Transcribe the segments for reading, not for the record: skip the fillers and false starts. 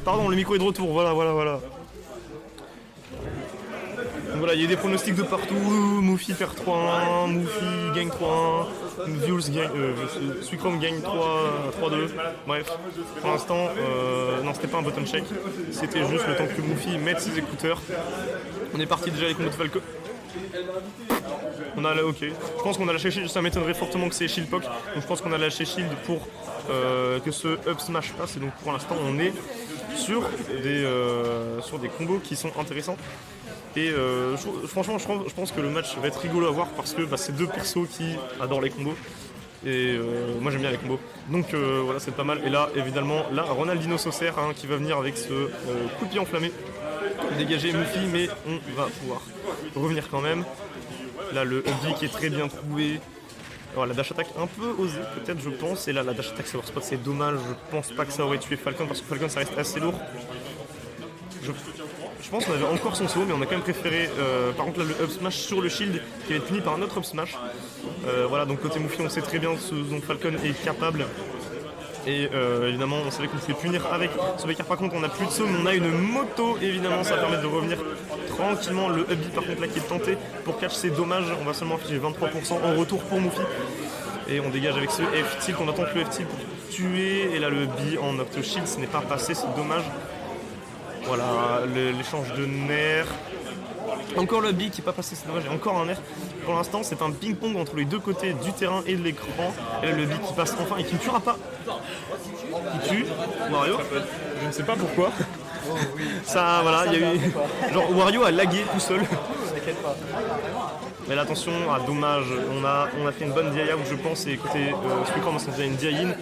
Pardon, le micro est de retour, voilà. Donc voilà, il y a des pronostics de partout. Moufy perd 3-1, Moufy gagne 3-1, Viols gagne, Suicrom gagne 3-2. Bref, pour l'instant, non, c'était pas un button check, c'était juste le temps que Moufy mette ses écouteurs. On est parti déjà avec les combos de Falco. On a là, ok. Je pense qu'on a lâché Shield, ça m'étonnerait fortement que c'est Shield Poke. Donc je pense qu'on a lâché Shield pour que ce up smash passe. Et donc pour l'instant, on est sur des combos qui sont intéressants. Et franchement, je pense que le match va être rigolo à voir parce que c'est deux persos qui adorent les combos. Et moi j'aime bien les combos. Donc voilà, c'est pas mal. Et là, évidemment, Ronaldinho Saucer qui va venir avec ce coup de pied enflammé. Dégager Moufy, mais on va pouvoir revenir quand même. Là, le up qui est très bien trouvé. Alors, la dash attack un peu osée, peut-être, je pense. Et là, la dash attack sur spot, c'est dommage. Je pense pas que ça aurait tué Falcon parce que Falcon, ça reste assez lourd. Je pense qu'on avait encore son saut, mais on a quand même préféré par contre là le up smash sur le shield qui va être puni par un autre up smash. Voilà, donc côté Moufy on sait très bien ce dont Falcon est capable. Et évidemment on savait qu'on pouvait punir avec ce Baker. Par contre on n'a plus de saut, mais on a une moto, évidemment ça permet de revenir tranquillement. Le up B par contre là qui est tenté pour catch, c'est dommage, on va seulement afficher 23% en retour pour Moufy. Et on dégage avec ce F-tilt, on attend que le F-tilt pour tuer. Et là le B en Octo Shield, ce n'est pas passé, c'est dommage. Voilà, l'échange de nerfs. Encore le B qui n'est pas passé, c'est dommage, et encore un nerf. Pour l'instant, c'est un ping-pong entre les deux côtés du terrain et de l'écran. Et là, le B qui passe enfin et qui ne tuera pas. Qui tue Wario. Je ne sais pas pourquoi. Ça, voilà, il y a eu. Genre, Wario a lagué tout seul. Mais là, attention, dommage, on a fait une bonne DI out, je pense, et côté Suicrom, on s'en faisait une DI in.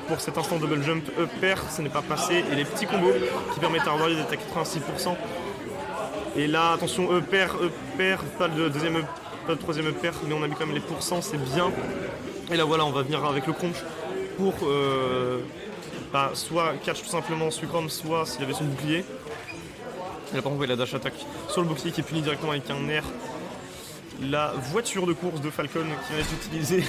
Pour cet instant double jump upper, ça n'est pas passé, et les petits combos qui permettent à Wario d'attaquer 86%. Et là, attention, upper, pas le deuxième pas le troisième upper, mais on a mis quand même les pourcents, c'est bien. Et là voilà, on va venir avec le crunch pour soit catch tout simplement Suicrom, soit s'il avait son bouclier. Et là par contre, la dash attack sur le bouclier qui est puni directement avec un air. La voiture de course de Falcon qui va être utilisée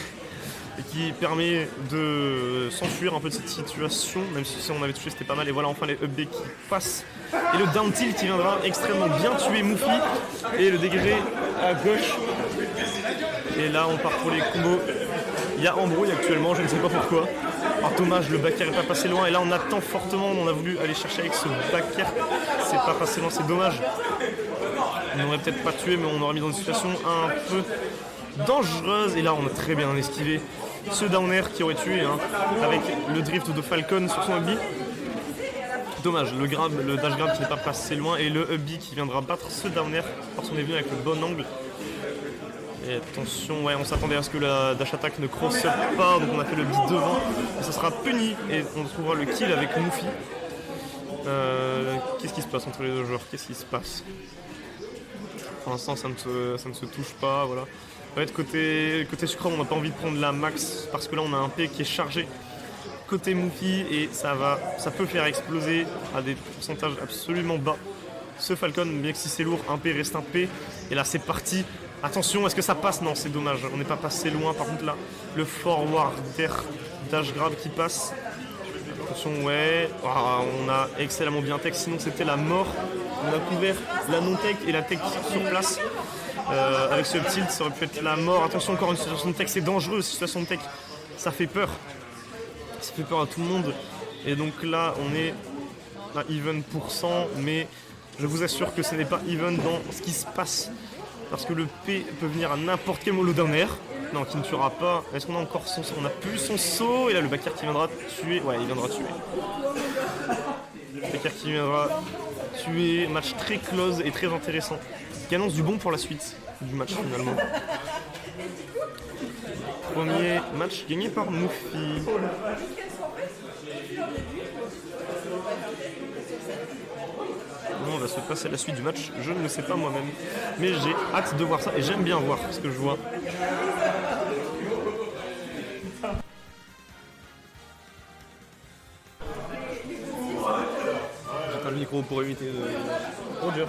et qui permet de s'enfuir un peu de cette situation, même si on avait touché c'était pas mal. Et voilà enfin les up B qui passent. Et le down tilt qui viendra extrêmement bien tuer Moufy. Et le dégagé à gauche. Et là on part pour les combos. Il y a embrouille actuellement, je ne sais pas pourquoi. Alors dommage, le backer n'est pas passé loin. Et là on attend fortement, on a voulu aller chercher avec ce backer. C'est pas passé loin, c'est dommage. On n'aurait peut-être pas tué, mais on aurait mis dans une situation un peu dangereuse. Et là on a très bien esquivé ce down air qui aurait tué avec le drift de Falcon sur son up B. Dommage, le dash grab qui n'est pas passé loin et le up B qui viendra battre ce down air parce qu'on est venu avec le bon angle. Et attention, ouais, on s'attendait à ce que la dash attack ne cross pas, donc on a fait le B devant et ça sera puni et on trouvera le kill avec Moufy. Qu'est-ce qui se passe entre les deux joueurs? Qu'est-ce qui se passe? Pour l'instant ça ne se touche pas, voilà. En fait, côté Suicrom, on n'a pas envie de prendre la max parce que là on a un P qui est chargé côté Moufy et ça peut faire exploser à des pourcentages absolument bas ce Falcon, bien que si c'est lourd, un P reste un P. Et là c'est parti. Attention, est-ce que ça passe? Non, c'est dommage, on n'est pas passé loin. Par contre là, le forward air dash grab qui passe. Attention, ouais, on a excellemment bien tech, sinon c'était la mort. On a couvert la non-tech et la tech sur place. Avec ce tilt, ça aurait pu être la mort. Attention, encore une situation de tech, c'est dangereux, situation de tech, ça fait peur. Ça fait peur à tout le monde. Et donc là, on est à even %, mais je vous assure que ce n'est pas even dans ce qui se passe. Parce que le P peut venir à n'importe quel moment down air. Non, qui ne tuera pas. Est-ce qu'on a encore son saut? On n'a plus son saut. Et là, le backer qui viendra tuer. Ouais, il viendra tuer. Le backer qui viendra tuer. Match très close et très intéressant. Qui annonce du bon pour la suite du match finalement. Premier match gagné par Moufy. Comment on va se passer à la suite du match? Je ne le sais pas moi-même. Mais j'ai hâte de voir ça et j'aime bien voir ce que je vois. J'attends le micro pour éviter de... Oh Dieu.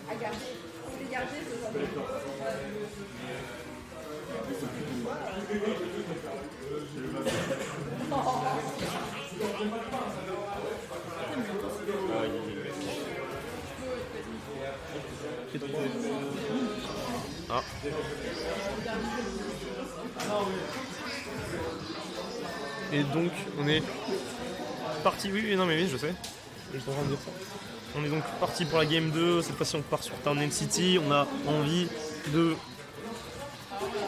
À garder. Et donc on est parti, oui, non mais oui, je sais. J'étais en train de dire ça. On est donc parti pour la game 2, cette fois-ci on part sur Town and City, on a envie de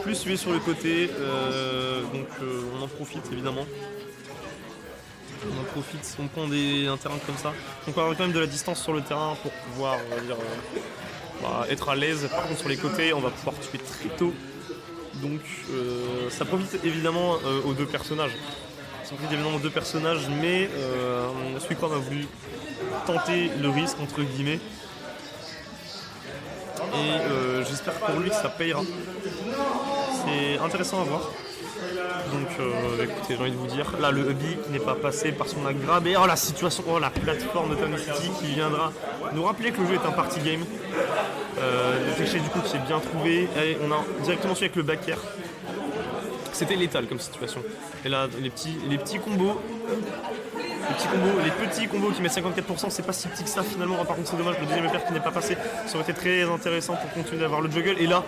plus suivre sur le côté, donc on en profite évidemment. On en profite, on prend un terrain comme ça. Donc on va avoir quand même de la distance sur le terrain pour pouvoir, on va dire, être à l'aise. Par contre sur les côtés, on va pouvoir tuer très tôt. Donc ça profite évidemment aux deux personnages. Ça profite évidemment aux deux personnages, mais Suicrom a voulu tenter le risque entre guillemets. Et j'espère pour lui que ça payera. C'est intéressant à voir. Donc écoutez, j'ai envie de vous dire, là le hubby qui n'est pas passé parce qu'on a grabé, oh la situation, oh la plateforme de Town City qui viendra nous rappeler que le jeu est un party game. Déchet du coup qui est bien trouvé, et on a directement suivi avec le back air. C'était létal comme situation. Et là les petits combos. Les petits combos qui mettent 54%, c'est pas si petit que ça finalement. Par contre c'est dommage, le deuxième upper qui n'est pas passé, ça aurait été très intéressant pour continuer d'avoir le juggle. Et là,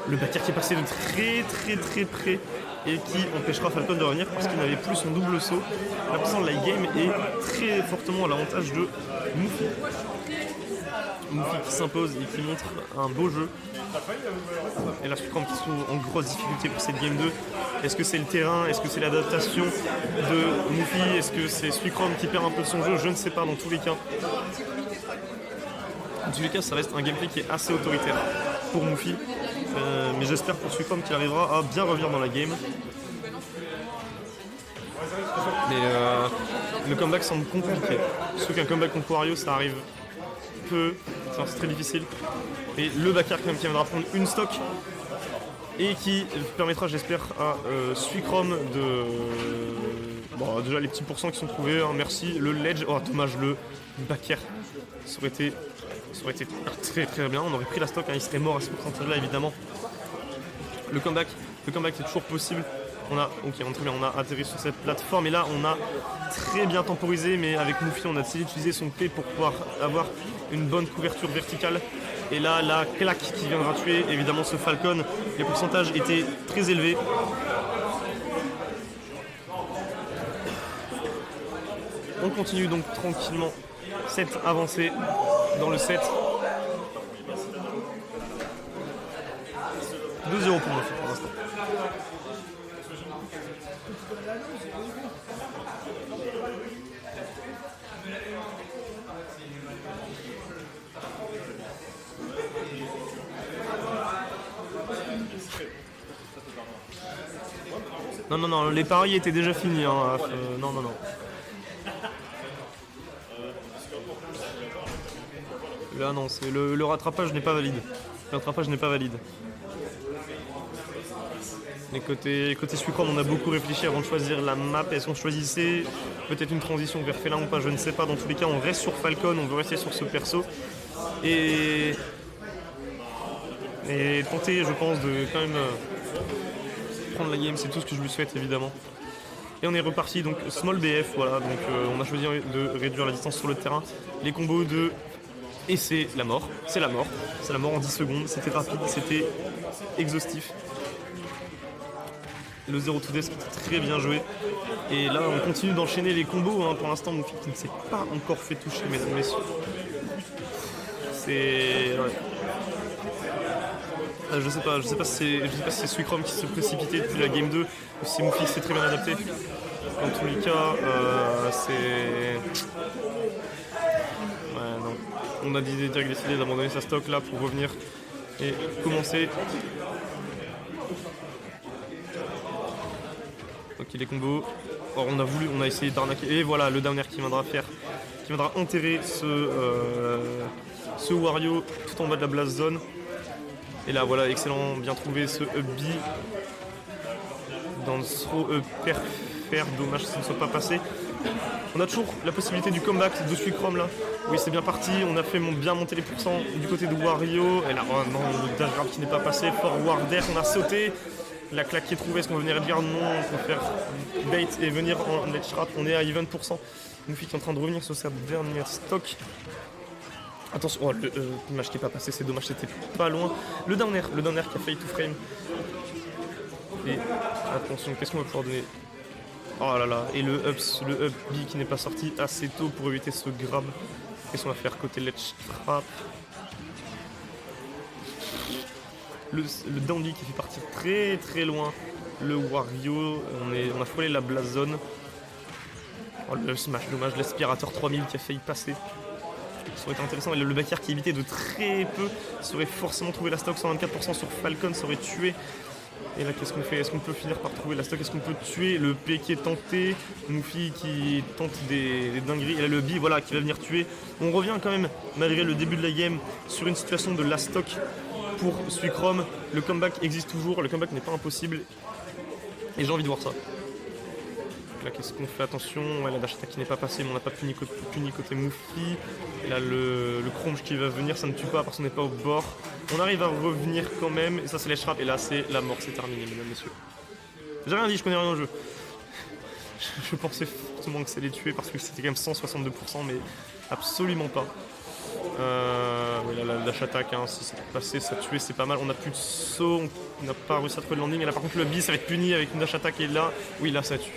le backer qui est passé de très près et qui empêchera Falcon de revenir parce qu'il n'avait plus son double saut. L'impression de la game est très fortement à l'avantage de Mouffi. Mouffi qui s'impose et qui montre un beau jeu. Et là, Suicrom qui se trouve en grosse difficulté pour cette game 2. Est-ce que c'est le terrain? Est-ce que c'est l'adaptation de Mouffi? Est-ce que c'est Suicrom qui perd un peu de son jeu? Je ne sais pas dans tous les cas. Dans tous les cas, ça reste un gameplay qui est assez autoritaire pour Mouffi. Mais j'espère pour Suicrom qu'il arrivera à bien revenir dans la game. Mais le comeback semble compliqué. Sauf qu'un comeback contre Wario, ça arrive peu. C'est très difficile. Et le backer quand même qui viendra prendre une stock. Et qui permettra, j'espère, à Suicrom de... Bon, déjà les petits pourcents qui sont trouvés, hein, merci. Le ledge, oh dommage, le backer. Ça aurait été très bien, on aurait pris la stock, hein, il serait mort à ce pourcentage-là évidemment. Le comeback est toujours possible. On a atterri sur cette plateforme et là on a très bien temporisé, mais avec Mouffi on a essayé d'utiliser son P pour pouvoir avoir une bonne couverture verticale. Et là la claque qui viendra tuer évidemment ce Falcon, les pourcentages étaient très élevés. On continue donc tranquillement cette avancée dans le set. 2-0 pour Mouffi pour l'instant. Non, les paris étaient déjà finis. Hein. Non. Là, non, le rattrapage n'est pas valide. Le rattrapage n'est pas valide. Et côté Suicrom, on a beaucoup réfléchi avant de choisir la map. Est-ce qu'on choisissait peut-être une transition vers Félin ou pas? Je ne sais pas. Dans tous les cas, on reste sur Falcon, on veut rester sur ce perso. Et tenter, je pense, de quand même prendre la game, c'est tout ce que je lui souhaite évidemment. Et on est reparti, donc small BF, voilà, donc on a choisi de réduire la distance sur le terrain. Les combos de... Et c'est la mort en 10 secondes, c'était rapide, c'était exhaustif. Le 0 to death qui était très bien joué. Et là on continue d'enchaîner les combos, hein. Pour l'instant mon qui ne s'est pas encore fait toucher, mesdames et messieurs. C'est... Ouais. Je sais pas si c'est Suicrom qui se précipitait depuis la game 2 ou si Mouffi s'est très bien adapté. Dans tous les cas, c'est... Ouais, non. On a décidé d'abandonner sa stock là pour revenir et commencer. Ok, les combos. Or, on a essayé d'arnaquer. Et voilà, le downer qui viendra enterrer ce Wario tout en bas de la blast zone. Et là, voilà, excellent, bien trouvé ce up B dans le throw faire. Dommage que ça ne soit pas passé. On a toujours la possibilité du comeback de Suicrom là. Oui, c'est bien parti. On a fait bien monter les pourcents du côté de Wario. Et là, oh non, le dash grab qui n'est pas passé. Forward air, on a sauté. La claque qui est trouvée, est-ce qu'on va venir dire non? On va faire bait et venir en ledge trap. On est à 20%. Mouffi qui est en train de revenir sur sa dernière stock. Attention, oh, le match qui est pas passé, c'est dommage, c'était pas loin. Le down air qui a failli tout frame. Et attention, qu'est-ce qu'on va pouvoir donner? Oh là là, et le up B qui n'est pas sorti assez tôt pour éviter ce grab. Qu'est-ce qu'on va faire côté ledge trap? Le down B qui fait partir très très loin. Le Wario, on a frôlé la blast zone. Oh, le smash, dommage, l'aspirateur 3000 qui a failli passer. Ça aurait été intéressant, et le back air qui évitait de très peu, ça aurait forcément trouvé la stock 124% sur Falcon, ça aurait tué. Et là, qu'est-ce qu'on fait? Est-ce qu'on peut finir par trouver la stock? Est-ce qu'on peut tuer le P qui est tenté? Mufi qui tente des dingueries. Et là, le B, voilà, qui va venir tuer. On revient quand même, malgré le début de la game, sur une situation de la stock pour Suicrom. Le comeback existe toujours, le comeback n'est pas impossible. Et j'ai envie de voir ça. Là, qu'est-ce qu'on fait? Attention, ouais, la dash attack qui n'est pas passée, mais on n'a pas puni côté Mufi. Et là, le Chromge qui va venir, ça ne tue pas parce qu'on n'est pas au bord. On arrive à revenir quand même, et ça, c'est les frappes. Et là, c'est la mort, c'est terminé, mesdames, messieurs. J'ai rien dit, je connais rien au jeu. Je pensais fortement que ça allait tuer parce que c'était quand même 162%, mais absolument pas. La dash attack, hein, si c'est passé, ça tuait, c'est pas mal. On n'a plus de saut, on n'a pas réussi à trouver le landing. Et là, par contre, le B, ça va être puni avec une dash attack. Et là, oui, là, ça tue.